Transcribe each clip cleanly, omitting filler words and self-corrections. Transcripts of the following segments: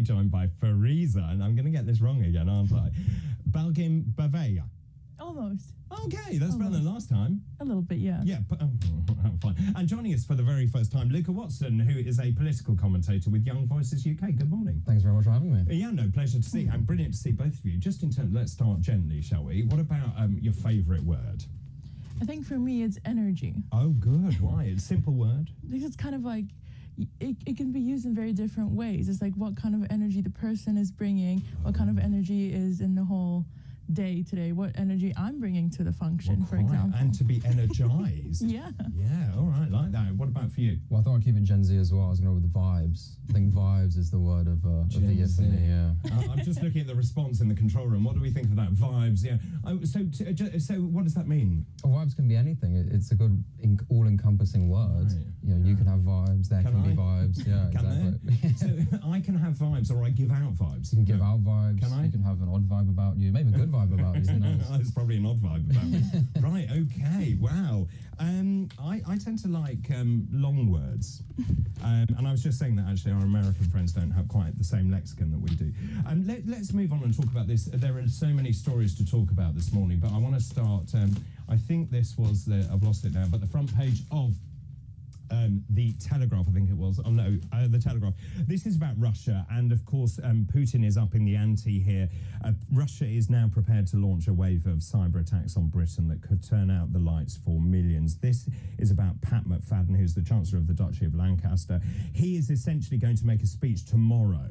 joined by Fariza, and I'm going to get this wrong again, aren't I? Belgin Bavea. Almost. Okay, that's better than last time. A little bit, yeah. Yeah, fine. And joining us for the very first time, Luca Watson, who is a political commentator with Young Voices UK. Good morning. Thanks very much for having me. Yeah, no, pleasure to see. And brilliant to see both of you. Just in terms, let's start gently, shall we? What about your favourite word? I think for me it's energy. Oh, good. Why? It's a simple word. Because it's kind of like, it can be used in very different ways. It's like what kind of energy the person is bringing, what kind of energy is in the whole day today, what energy I'm bringing to the function, for example. And to be energized. Yeah. Yeah, all right, like that. What about for you? Well, I thought I'd keep it Gen Z as well. I was going to go with the vibes. I think vibes is the word of the year for me, yeah. I'm just looking at the response in the control room. What do we think of that? Vibes, yeah. So what does that mean? Well, vibes can be anything. It's a good, all-encompassing word. Right. You know, you can have vibes, there can be vibes. Yeah, exactly. So I can have vibes, or I give out vibes. You can give out vibes. Can I? You can have an odd vibe about you. Maybe a good vibe about you. It's probably an odd vibe about me. Right, okay, wow. I tend to like long words. And I was just saying that actually our American friends don't have quite the same lexicon that we do. Let's move on and talk about this. There are so many stories to talk about this morning, but I want to start, I think this was, I've lost it now, but the front page of the Telegraph, I think it was. Oh no, the Telegraph. This is about Russia, and of course Putin is up in the ante here. Russia is now prepared to launch a wave of cyber attacks on Britain that could turn out the lights for millions. This is about Pat McFadden, who's the Chancellor of the Duchy of Lancaster. He is essentially going to make a speech tomorrow.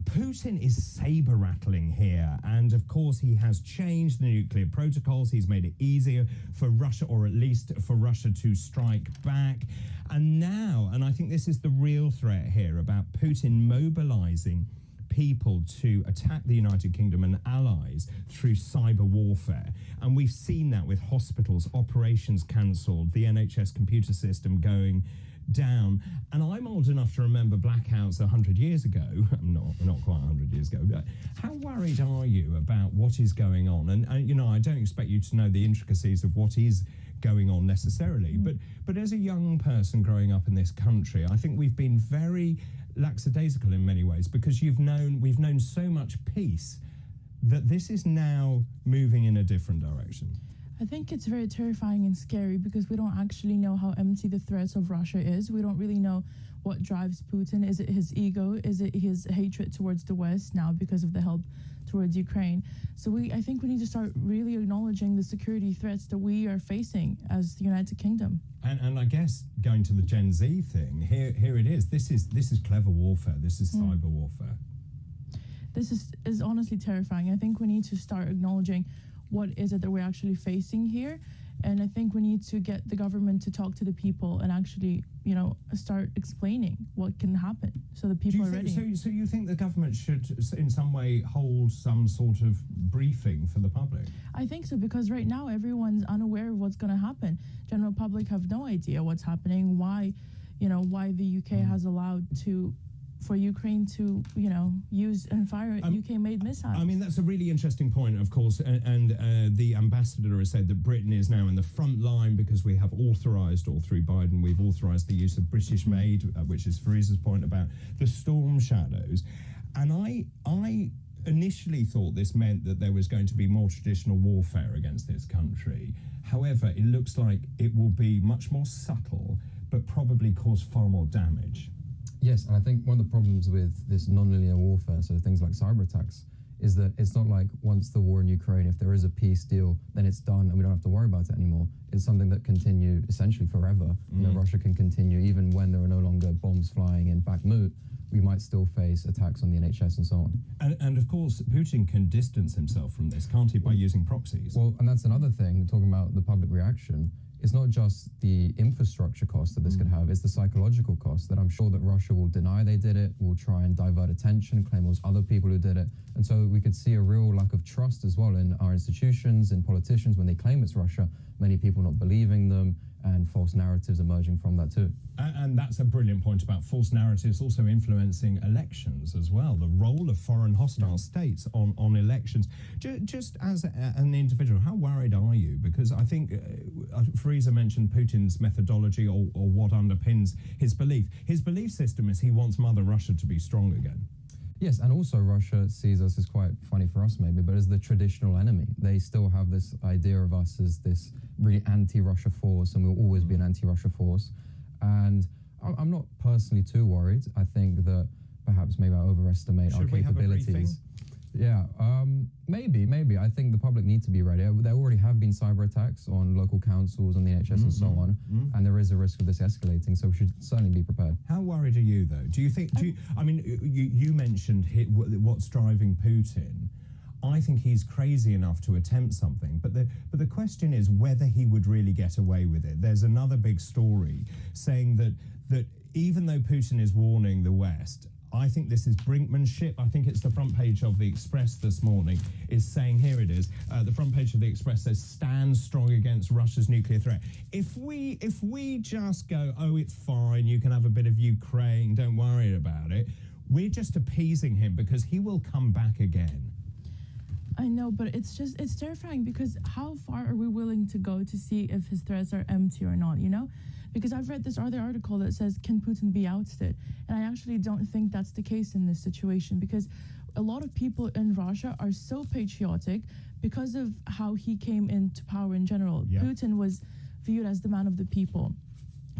Putin is saber-rattling here, and of course he has changed the nuclear protocols. He's made it easier for Russia, or at least for Russia, to strike back. And now, and I think this is the real threat here, about Putin mobilizing people to attack the United Kingdom and allies through cyber warfare. And we've seen that with hospitals, operations cancelled, the NHS computer system going down. And I'm old enough to remember blackouts 100 years ago. Not quite 100 years ago. But how worried are you about what is going on? And you know, I don't expect you to know the intricacies of what is going on necessarily, but as a young person growing up in this country, I think we've been very lackadaisical in many ways, because we've known so much peace that this is now moving in a different direction. I think it's very terrifying and scary because we don't actually know how empty the threats of Russia is. We don't really know what drives Putin. Is it his ego? Is it his hatred towards the West now because of the help towards Ukraine? So I think we need to start really acknowledging the security threats that we are facing as the United Kingdom. And I guess going to the Gen Z thing, here it is. This is clever warfare. This is cyber warfare. This is honestly terrifying. I think we need to start acknowledging what is it that we're actually facing here. And I think we need to get the government to talk to the people and actually, you know, start explaining what can happen so that people are ready. So you think the government should in some way hold some sort of briefing for the public? I think so, because right now everyone's unaware of what's going to happen. General public have no idea what's happening, why the UK has allowed for Ukraine to, you know, use and fire UK-made missiles. I mean, that's a really interesting point, of course, and the ambassador has said that Britain is now in the front line because we have authorised, or through Biden, we've authorised the use of British-made, which is Fariza's point about the storm shadows. And I initially thought this meant that there was going to be more traditional warfare against this country. However, it looks like it will be much more subtle, but probably cause far more damage. Yes, and I think one of the problems with this non-linear warfare, so things like cyber attacks, is that it's not like once the war in Ukraine, if there is a peace deal, then it's done and we don't have to worry about it anymore. It's something that continue essentially forever. You know, Russia can continue even when there are no longer bombs flying in Bakhmut. We might still face attacks on the NHS and so on. And of course, Putin can distance himself from this, can't he, by using proxies? Well, and that's another thing, talking about the public reaction. It's not just the infrastructure cost that this could have, it's the psychological cost that I'm sure that Russia will deny they did it, will try and divert attention, claim it was other people who did it. And so we could see a real lack of trust as well in our institutions, in politicians when they claim it's Russia, many people not believing them, and false narratives emerging from that too. And that's a brilliant point about false narratives also influencing elections as well, the role of foreign hostile states on elections. Just as an individual, how worried are you? Because I think Fariza mentioned Putin's methodology or what underpins his belief. His belief system is he wants Mother Russia to be strong again. Yes, and also Russia sees us as quite funny for us maybe, but as the traditional enemy. They still have this idea of us as this really anti-Russia force, and we'll always be an anti-Russia force. And I'm not personally too worried. I think that perhaps maybe I overestimate our Should we have a briefing? capabilities. Yeah, maybe. I think the public need to be ready. There already have been cyber attacks on local councils, on the NHS and so on, and there is a risk of this escalating, so we should certainly be prepared. How worried are you, though? Do you think, I mean, you mentioned what's driving Putin. I think he's crazy enough to attempt something, but the question is whether he would really get away with it. There's another big story saying that even though Putin is warning the West, I think this is brinkmanship. I think it's the front page of the Express this morning is saying, here it is, the front page of the Express says, stand strong against Russia's nuclear threat. If we just go, oh, it's fine, you can have a bit of Ukraine, don't worry about it, we're just appeasing him because he will come back again. I know, but it's terrifying because how far are we willing to go to see if his threats are empty or not, you know? Because I've read this other article that says, can Putin be ousted? And I actually don't think that's the case in this situation, because a lot of people in Russia are so patriotic because of how he came into power in general. Yeah. Putin was viewed as the man of the people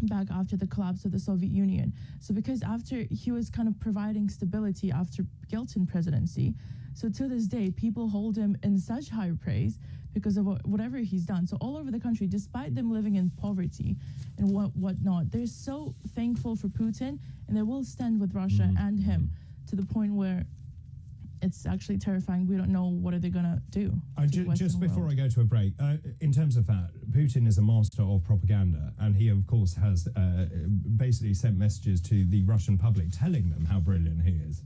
back after the collapse of the Soviet Union. So because after he was kind of providing stability after Yeltsin presidency, so to this day, people hold him in such high praise because of whatever he's done. So all over the country, despite them living in poverty and whatnot, they're so thankful for Putin, and they will stand with Russia and him to the point where it's actually terrifying. We don't know what are they going to do. Just before I go to a break, in terms of that, Putin is a master of propaganda, and he, of course, has basically sent messages to the Russian public telling them how brilliant he is.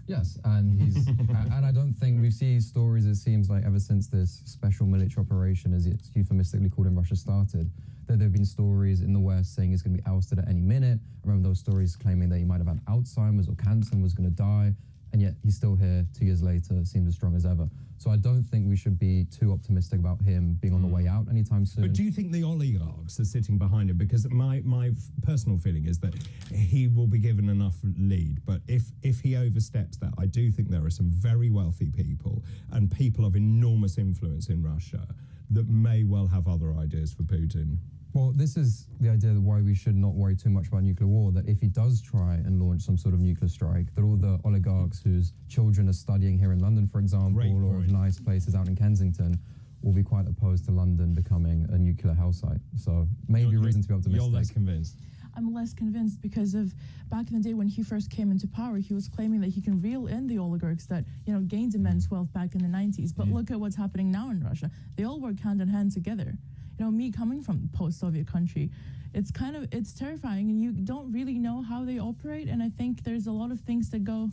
Yes, and he's and I don't think we see stories, it seems like ever since this special military operation, as it's euphemistically called in Russia, started, that there have been stories in the West saying he's going to be ousted at any minute. I remember those stories claiming that he might have had Alzheimer's or cancer and was going to die, and yet he's still here 2 years later, seems as strong as ever. So I don't think we should be too optimistic about him being on the way out anytime soon. But do you think the oligarchs are sitting behind him? Because my personal feeling is that he will be given enough lead. But if he oversteps that, I do think there are some very wealthy people and people of enormous influence in Russia that may well have other ideas for Putin. Well, this is the idea that why we should not worry too much about nuclear war, that if he does try and launch some sort of nuclear strike, that all the oligarchs whose children are studying here in London, for example, or of nice places out in Kensington, will be quite opposed to London becoming a nuclear hell site. So maybe a reason to be optimistic. You're less convinced. I'm less convinced because of back in the day when he first came into power, he was claiming that he can reel in the oligarchs that, gained immense wealth back in the 90s. But look at what's happening now in Russia. They all work hand in hand together. Me coming from post-Soviet country, it's terrifying, and you don't really know how they operate. And I think there's a lot of things that go,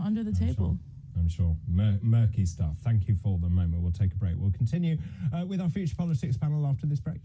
under the table. I'm sure. Murky stuff. Thank you for the moment. We'll take a break. We'll continue with our Future Politics panel after this break.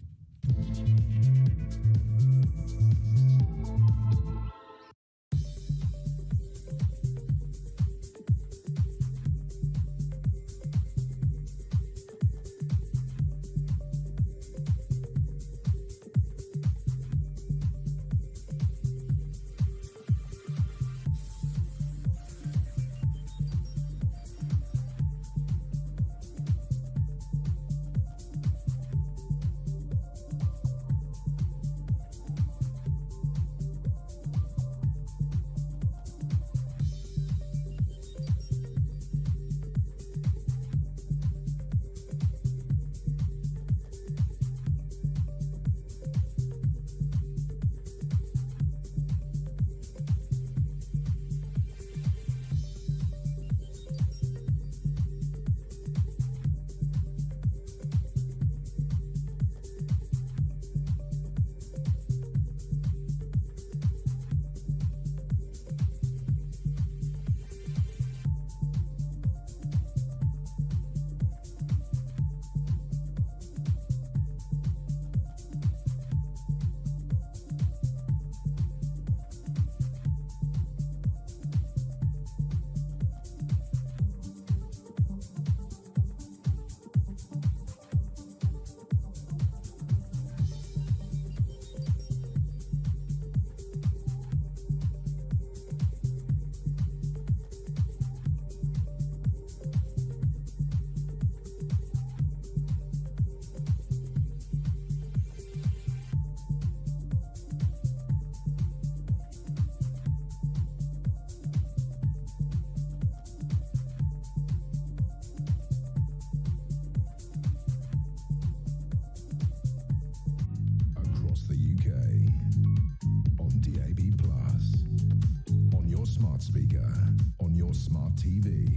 your smart TV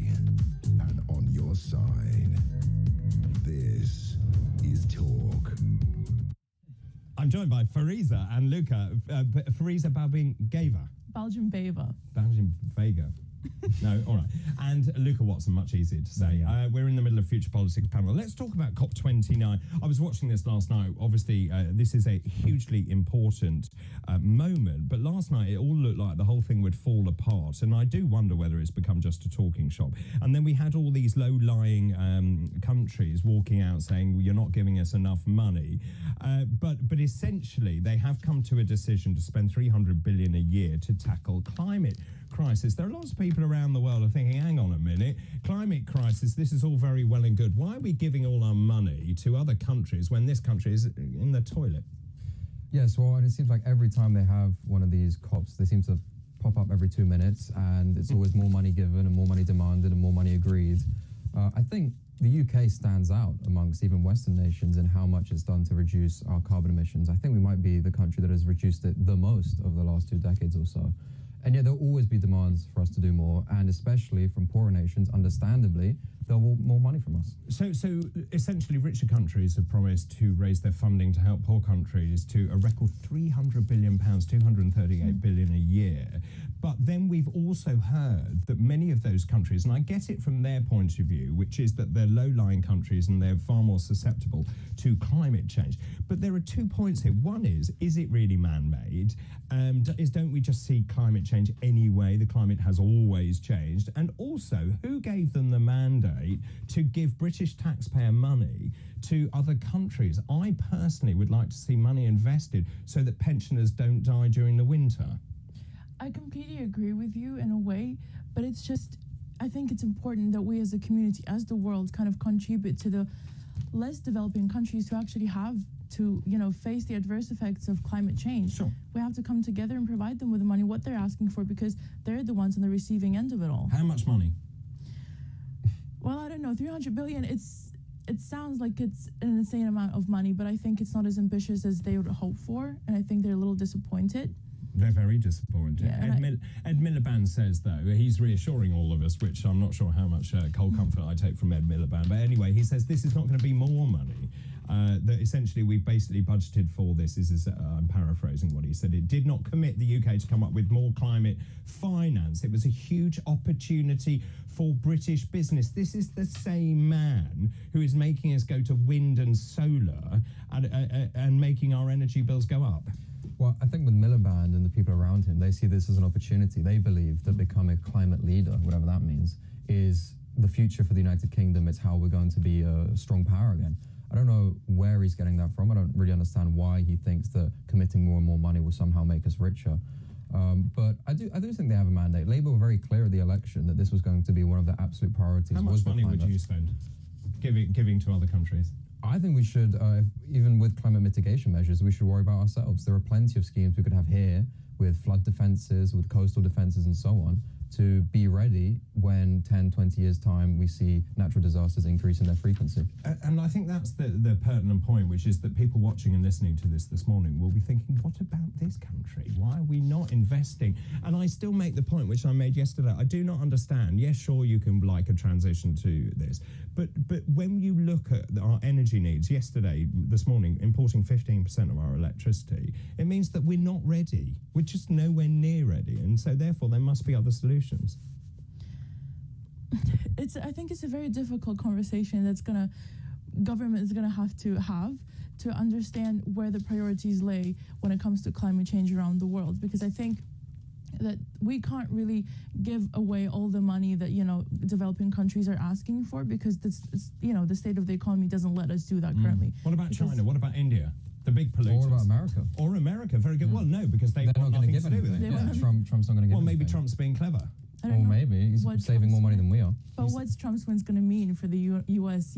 and on your side. This is Talk. I'm joined by Fariza and Luca. Fariza Balbin-Gava. Belgian Bava. Belgian Vega. No, all right. And Luca Watson, much easier to say. We're in the middle of Future Politics panel. Let's talk about COP29. I was watching this last night. Obviously, this is a hugely important moment. But last night, it all looked like the whole thing would fall apart. And I do wonder whether it's become just a talking shop. And then we had all these low-lying countries walking out saying, well, you're not giving us enough money. But essentially, they have come to a decision to spend $300 billion a year to tackle climate crisis. There are lots of people around the world are thinking, hang on a minute, climate crisis, this is all very well and good. Why are we giving all our money to other countries when this country is in the toilet? Yes, well, and it seems like every time they have one of these COPs, they seem to pop up every 2 minutes, and it's always more money given and more money demanded and more money agreed. I think the UK stands out amongst even Western nations in how much it's done to reduce our carbon emissions. I think we might be the country that has reduced it the most over the last 2 decades or so. And yet there'll always be demands for us to do more, and especially from poorer nations, understandably, they'll want more money from us. So essentially, richer countries have promised to raise their funding to help poor countries to a record £300 billion, £238 billion a year. But then we've also heard that many of those countries, and I get it from their point of view, which is that they're low-lying countries and they're far more susceptible to climate change. But there are 2 points here. One is it really man-made? Don't we just see climate change anyway? The climate has always changed. And also, who gave them the mandate to give British taxpayer money to other countries? I personally would like to see money invested so that pensioners don't die during the winter. I completely agree with you in a way, but it's just, I think it's important that we as a community, as the world, kind of contribute to the less developing countries to actually have to, face the adverse effects of climate change. Sure. We have to come together and provide them with the money, what they're asking for, because they're the ones on the receiving end of it all. How much money? Well, I don't know, 300 billion, it sounds like it's an insane amount of money, but I think it's not as ambitious as they would hope for, and I think they're a little disappointed. They're very disappointed. Yeah, Ed Miliband says, though, he's reassuring all of us, which I'm not sure how much cold comfort I take from Ed Miliband. But anyway, he says this is not going to be more money. That essentially we've basically budgeted for this. I'm paraphrasing what he said. It did not commit the UK to come up with more climate finance. It was a huge opportunity for British business. This is the same man who is making us go to wind and solar and making our energy bills go up. Well, I think with Miliband and the people around him, they see this as an opportunity. They believe that becoming a climate leader, whatever that means, is the future for the United Kingdom. It's how we're going to be a strong power again. I don't know where he's getting that from. I don't really understand why he thinks that committing more and more money will somehow make us richer. But I do think they have a mandate. Labour were very clear at the election that this was going to be one of their absolute priorities. How much money would you spend giving to other countries? I think we should, even with climate mitigation measures, we should worry about ourselves. There are plenty of schemes we could have here with flood defences, with coastal defences and so on, to be ready when 10, 20 years' time we see natural disasters increase in their frequency. And I think that's the pertinent point, which is that people watching and listening to this morning will be thinking, what about this country? Why are we not investing? And I still make the point, which I made yesterday, I do not understand. Yes, sure, you can like a transition to this, but when you look at our energy needs, this morning, importing 15% of our electricity, it means that we're not ready. We're just nowhere near ready. And so therefore there must be other solutions. I think it's a very difficult conversation government is gonna have to understand where the priorities lay when it comes to climate change around the world, because I think that we can't really give away all the money that developing countries are asking for, because the state of the economy doesn't let us do that currently. What about China? What about India? The big polluters. Or about America. Or America. Very good. Well, no, because they're not going to give to do with anything. it. Yeah, Trump's not going to give Well, maybe anything. Trump's being clever. I don't know maybe he's saving more money than we are. But what's Trump's wins going to mean for the U.S.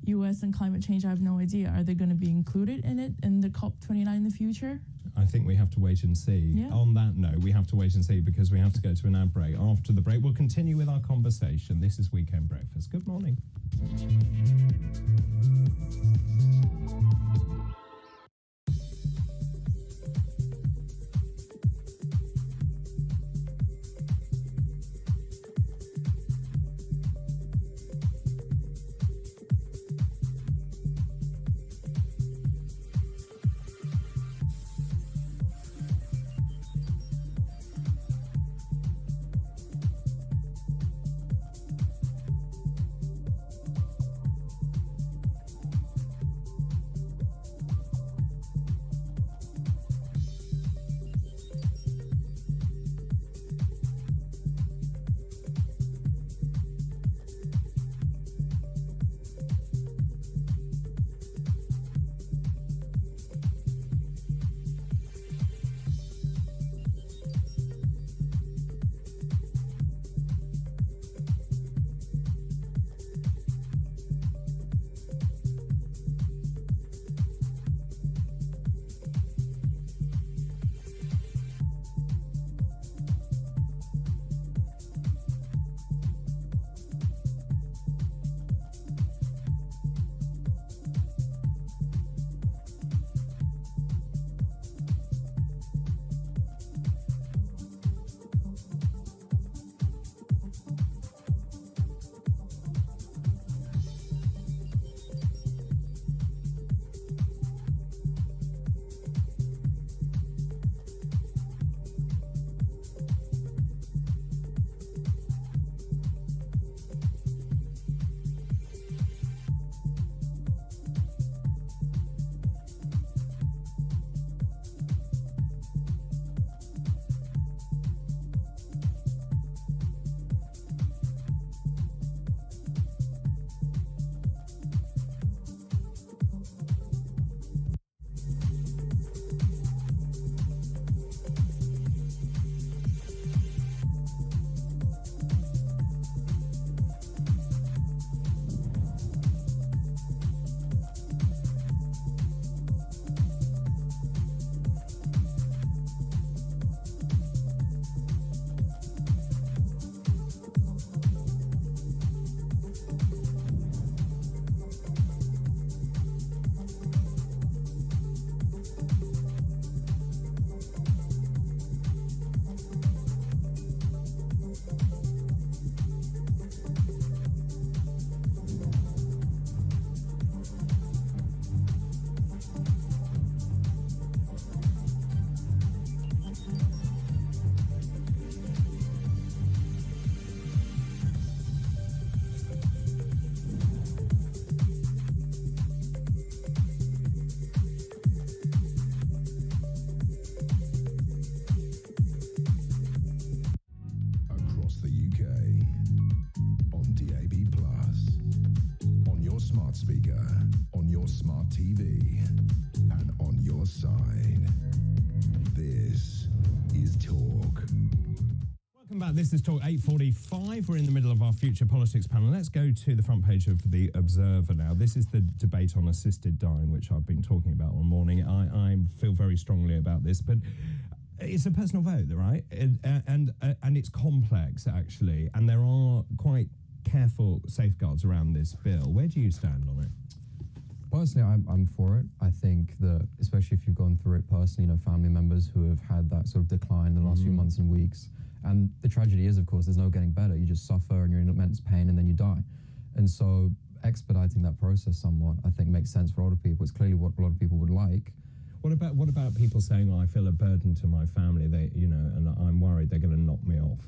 U.S. and climate change? I have no idea. Are they going to be included in it in the COP29 in the future? I think we have to wait and see. Yeah. On that note, we have to wait and see, because we have to go to an ad break. After the break, we'll continue with our conversation. This is Weekend Breakfast. Good morning. smart TV and on your side. This is Talk. Welcome back. This is Talk 8:45. We're in the middle of our future politics panel. Let's go to the front page of The Observer now. This is the debate on assisted dying, which I've been talking about all morning. I feel very strongly about this, but it's a personal vote, right? And it's complex, actually, and there are quite careful safeguards around this bill. Where do you stand on it? Personally, I'm for it. I think that, especially if you've gone through it personally, family members who have had that sort of decline in the last few months and weeks. And the tragedy is, of course, there's no getting better. You just suffer and you're in immense pain and then you die. And so expediting that process somewhat, I think, makes sense for a lot of people. It's clearly what a lot of people would like. What about people saying, I feel a burden to my family, and I'm worried they're going to knock me off?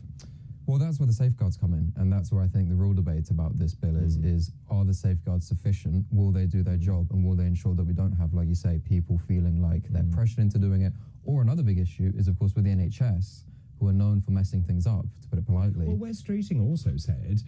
Well, that's where the safeguards come in, and that's where I think the real debate about this bill is are the safeguards sufficient? Will they do their job? And will they ensure that we don't have, like you say, people feeling like they're pressured into doing it? Or another big issue is, of course, with the NHS, who are known for messing things up, to put it politely. Well, Wes Streeting also said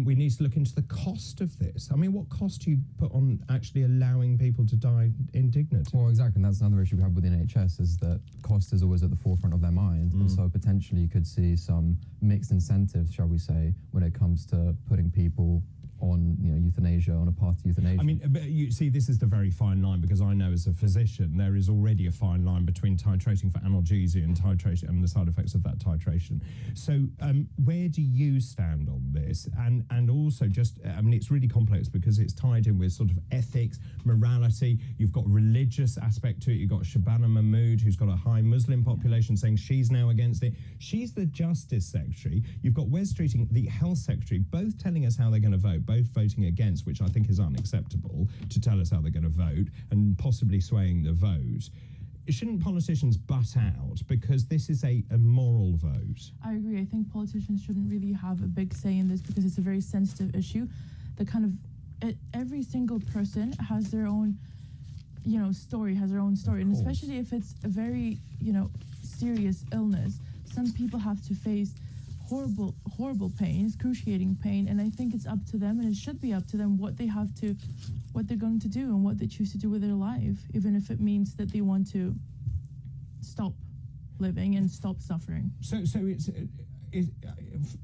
we need to look into the cost of this. I mean, what cost do you put on actually allowing people to die in dignity? Well, exactly, and that's another issue we have with the NHS, is that cost is always at the forefront of their mind, and so potentially you could see some mixed incentives, shall we say, when it comes to putting people on euthanasia, on a path to euthanasia. I mean, but you see, this is the very fine line, because I know as a physician there is already a fine line between titrating for analgesia and titration and the side effects of that titration. So where do you stand on this? And also just, I mean, it's really complex because it's tied in with sort of ethics, morality. You've got religious aspect to it. You've got Shabana Mahmood, who's got a high Muslim population, saying she's now against it. She's the Justice Secretary. You've got Wes Streeting, the Health Secretary, both telling us how they're going to vote, both voting against, which I think is unacceptable, to tell us how they're going to vote and possibly swaying the vote. Shouldn't politicians butt out, because this is a moral vote? I agree. I think politicians shouldn't really have a big say in this because it's a very sensitive issue. Every single person has their own, story, and especially if it's a very, serious illness. Some people have to face horrible pain, excruciating pain, and I think it's up to them, and it should be up to them what they're going to do and what they choose to do with their life, even if it means that they want to stop living and stop suffering. So it's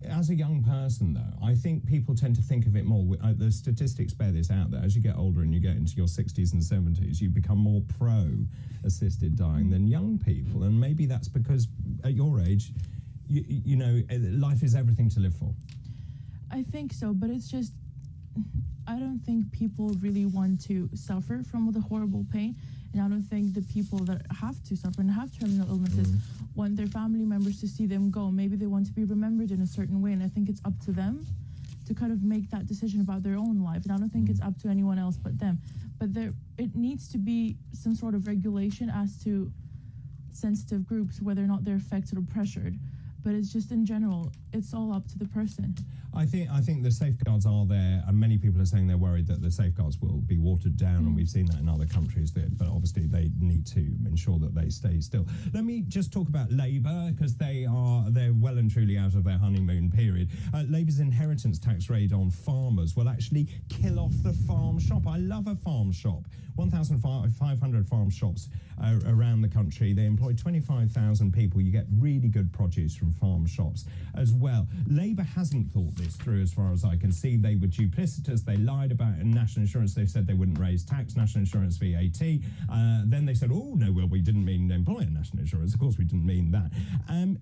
as a young person, though, I think people tend to think of it more. The statistics bear this out, that as you get older and you get into your 60s and 70s, you become more pro-assisted dying than young people, and maybe that's because at your age, life is everything to live for. I think so, but it's just, I don't think people really want to suffer from the horrible pain, and I don't think the people that have to suffer and have terminal illnesses want their family members to see them go. Maybe they want to be remembered in a certain way, and I think it's up to them to kind of make that decision about their own life, and I don't think it's up to anyone else but them. But it needs to be some sort of regulation as to sensitive groups, whether or not they're affected or pressured. But it's just, in general, it's all up to the person. I think the safeguards are there, and many people are saying they're worried that the safeguards will be watered down, and we've seen that in other countries. But obviously they need to ensure that they stay still. Let me just talk about Labour, because they're well and truly out of their honeymoon period. Labour's inheritance tax raid on farmers will actually kill off the farm shop. I love a farm shop. 1,500 farm shops around the country. They employ 25,000 people. You get really good produce from farm shops as well. Labour hasn't thought this through, as far as I can see. They were duplicitous. They lied about national insurance. They said they wouldn't raise tax, national insurance, VAT. Then they said, oh, no, well, we didn't mean employer national insurance. Of course, we didn't mean that.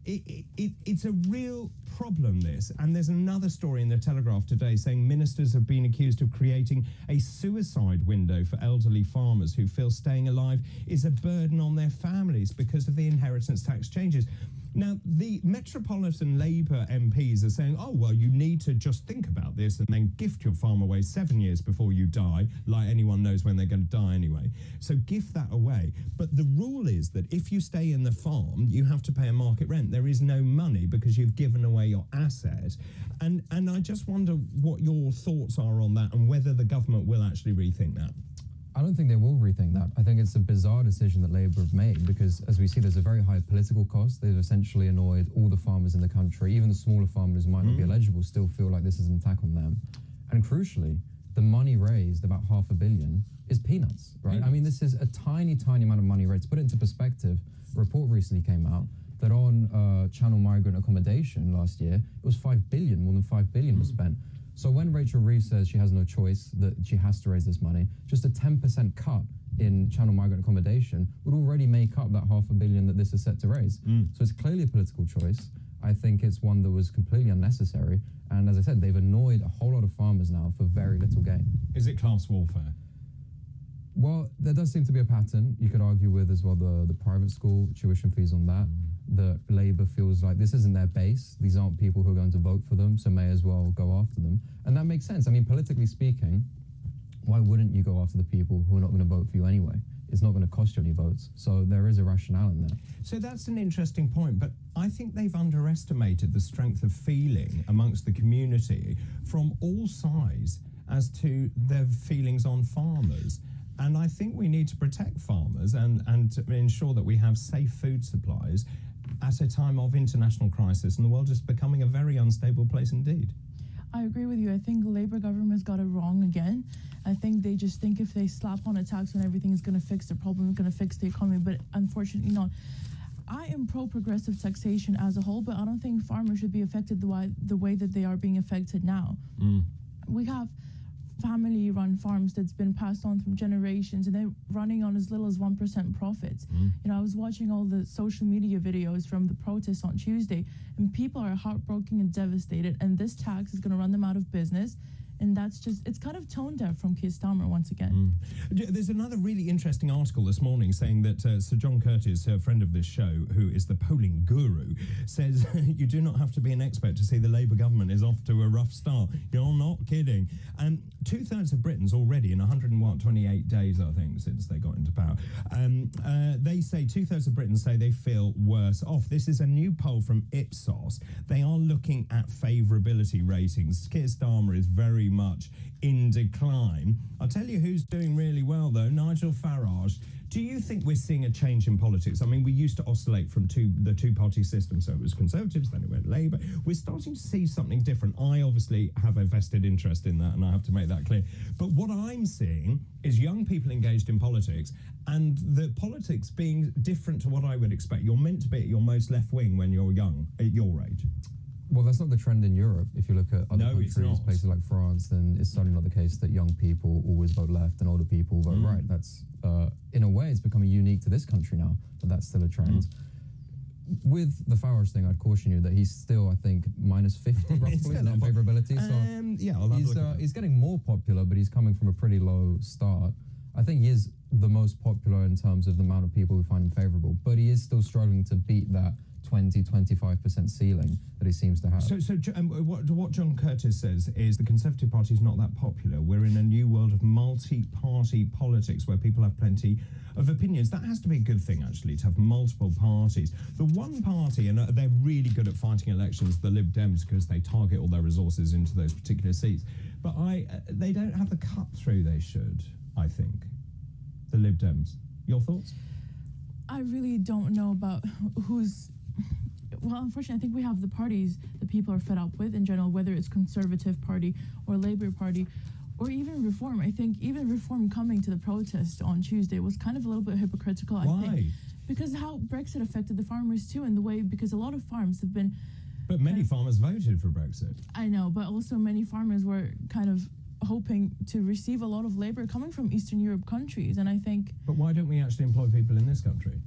It's a real problem, this. And there's another story in the Telegraph today saying ministers have been accused of creating a suicide window for elderly farmers who feel staying alive is a burden on their families because of the inheritance tax changes. Now, the Metropolitan Labour MPs are saying, oh, well, you need to just think about this and then gift your farm away 7 years before you die, like anyone knows when they're going to die anyway. So gift that away. But the rule is that if you stay in the farm, you have to pay a market rent. There is no money because you've given away your asset. And I just wonder what your thoughts are on that and whether the government will actually rethink that. I don't think they will rethink that. I think it's a bizarre decision that Labour have made because, as we see, there's a very high political cost. They've essentially annoyed all the farmers in the country. Even the smaller farmers who might not be eligible still feel like this is an attack on them. And crucially, the money raised, about $500 million, is peanuts, right? I mean, this is a tiny, tiny amount of money raised. To put it into perspective, a report recently came out that on Channel migrant accommodation last year, it was $5 billion, more than $5 billion was spent. So when Rachel Reeves says she has no choice, that she has to raise this money, just a 10% cut in Channel migrant accommodation would already make up that $500 million that this is set to raise. So it's clearly a political choice. I think it's one that was completely unnecessary. And as I said, they've annoyed a whole lot of farmers now for very little gain. Is it class warfare? Well, there does seem to be a pattern. You could argue with as well the private school tuition fees on that. The Labour feels like this isn't their base. These aren't people who are going to vote for them, so may as well go after them. And that makes sense. I mean, politically speaking, why wouldn't you go after the people who are not going to vote for you anyway? It's not going to cost you any votes. So there is a rationale in there. So that's an interesting point, but I think they've underestimated the strength of feeling amongst the community from all sides as to their feelings on farmers. And I think we need to protect farmers and ensure that we have safe food supplies at a time of international crisis, and the world is becoming a very unstable place indeed. I agree with you. I think the Labour government's got it wrong again. I think they just think if they slap on a tax and everything is going to fix the problem, it's going to fix the economy, but unfortunately not. I am pro-progressive taxation as a whole, but I don't think farmers should be affected the way that they are being affected now. We have family-run farms that's been passed on from generations, and they're running on as little as 1% profits. You know, I was watching all the social media videos from the protests on Tuesday, and people are heartbroken and devastated, and this tax is going to run them out of business. And that's just, it's kind of tone deaf from Keir Starmer once again. There's another really interesting article this morning saying that Sir John Curtis, a friend of this show, who is the polling guru, says you do not have to be an expert to see the Labour government is off to a rough start. You're not kidding. 2/3 of Britons already in 128 days, I think, since they got into power. They say 2/3 of Britons say they feel worse off. This is a new poll from Ipsos. They are looking at favourability ratings. Keir Starmer is very much in decline. I'll tell you who's doing really well, though, Nigel Farage. Do you think we're seeing a change in politics? I mean, we used to oscillate from the two-party system, so it was Conservatives, then it went Labour. We're starting to see something different. I obviously have a vested interest in that, and I have to make that clear. But what I'm seeing is young people engaged in politics, and the politics being different to what I would expect. You're meant to be at your most left-wing when you're young, at your age. Well, that's not the trend in Europe. If you look at other countries, places like France, then it's certainly not the case that young people always vote left and older people vote right. That's, in a way, it's becoming unique to this country now, but that's still a trend. With the Farage thing, I'd caution you that he's still, I think, minus 50 roughly in favourability. So yeah, he's getting more popular, but he's coming from a pretty low start. I think he is the most popular in terms of the amount of people who find him favourable, but he is still struggling to beat that 20-25% ceiling that he seems to have. So what John Curtis says is the Conservative Party is not that popular. We're in a new world of multi-party politics where people have plenty of opinions. That has to be a good thing, actually, to have multiple parties. The one party, and they're really good at fighting elections, the Lib Dems, because they target all their resources into those particular seats. But they don't have the cut-through they should, I think, the Lib Dems. Your thoughts? I really don't know about who's... Well, unfortunately, I think we have the parties that people are fed up with in general, whether it's Conservative Party or Labour Party or even Reform. I think even Reform coming to the protest on Tuesday was kind of a little bit hypocritical, I think. Because how Brexit affected the farmers too, and the way, because a lot of farms have been... But many farmers voted for Brexit. I know, but also many farmers were kind of hoping to receive a lot of labour coming from Eastern Europe countries, and I think... But why don't we actually employ people in this country?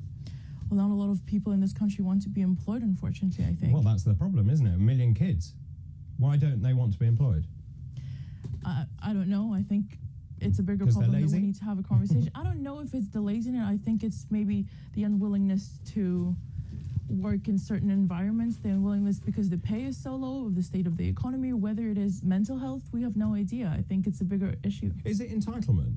Well, not a lot of people in this country want to be employed, unfortunately, I think. Well, that's the problem, isn't it? 1 million kids. Why don't they want to be employed? I don't know. I think it's a bigger problem that we need to have a conversation. I don't know if it's the laziness. I think it's maybe the unwillingness to work in certain environments, the unwillingness because the pay is so low, of the state of the economy, whether it is mental health, we have no idea. I think it's a bigger issue. Is it entitlement?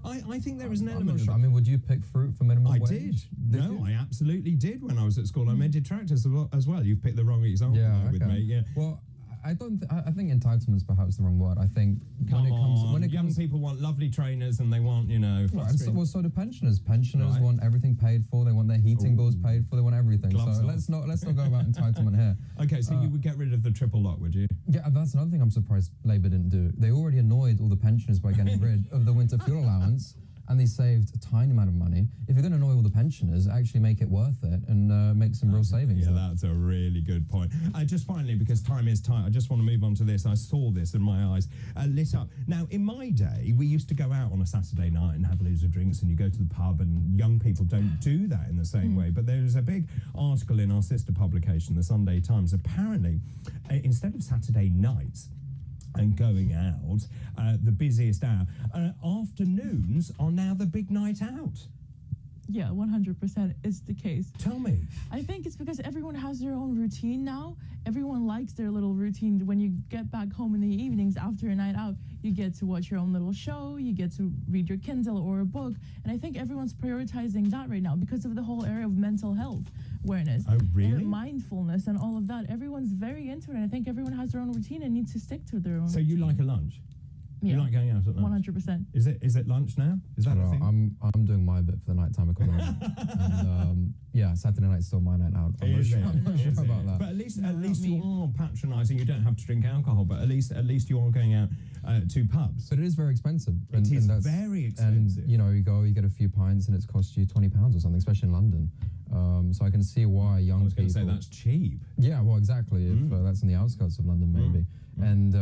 I think there is an element. I mean, would you pick fruit for minimum wage? I did. No, I absolutely did when I was at school. I made detractors as well. You've picked the wrong example with me. Yeah. Well, I think entitlement's perhaps the wrong word. I think when it comes, young people want lovely trainers and they want, so do pensioners. Pensioners want everything paid for. They want their heating bills paid for. They want everything. Let's not go about entitlement here. Okay, so you would get rid of the triple lock, would you? Yeah, that's another thing I'm surprised Labour didn't do. They already annoyed all the pensioners by getting rid of the winter fuel allowance, and they saved a tiny amount of money. If you're going to annoy all the pensioners, actually make it worth it and make some real savings. Yeah, that's a really good point. Just finally, because time is tight, I just want to move on to this. I saw this and my eyes lit up. Now, in my day, we used to go out on a Saturday night and have loads of drinks, and you go to the pub, and young people don't do that in the same way. But there is a big article in our sister publication, the Sunday Times. Apparently, instead of Saturday nights and going out, the busiest hour, afternoons are now the big night out. Yeah, 100% is the case. Tell me. I think it's because everyone has their own routine now. Everyone likes their little routine. When you get back home in the evenings after a night out, you get to watch your own little show, you get to read your Kindle or a book. And I think everyone's prioritizing that right now because of the whole area of mental health awareness. Oh, really? And mindfulness and all of that. Everyone's very into it, and I think everyone has their own routine and needs to stick to their own So routine. you like a lunch? Yeah. You like going out at lunch? 100%. Is it lunch now? Is that a Well, thing? I'm doing my bit for the nighttime economy. And, yeah, Saturday night's still my night out. I'm not Is sure, it? I'm not sure Is about it? that. But at least No, not you me. are patronising. You don't have to drink alcohol, but at least you are going out to pubs. But it is very expensive. It is that's- very And, expensive. you know, you get a few pints and it's cost you £20 or something, especially in London. So I can see why young I was going people... to say that's cheap. Yeah, well, exactly. If that's in the outskirts of London, maybe. And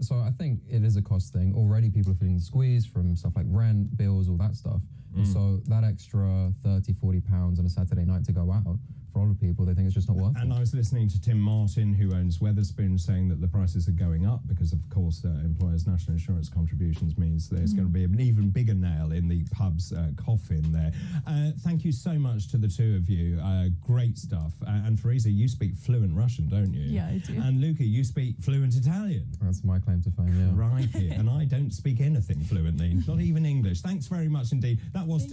so I think it is a cost thing. Already people are feeling squeezed from stuff like rent, bills, all that stuff. And so that extra £30, £40 on a Saturday night to go out, for a lot of people, they think it's just not worth And it. I was listening to Tim Martin, who owns Wetherspoon, saying that the prices are going up because, of course, employers' national insurance contributions means there's going to be an even bigger nail in the pub's coffin there. Thank you so much to the two of you. Great stuff. And Fariza, you speak fluent Russian, don't you? Yeah, I do. And Luca, you speak fluent Italian. That's my claim to fame, yeah. Right here. And I don't speak anything fluently, not even English. Thanks very much indeed. That was today.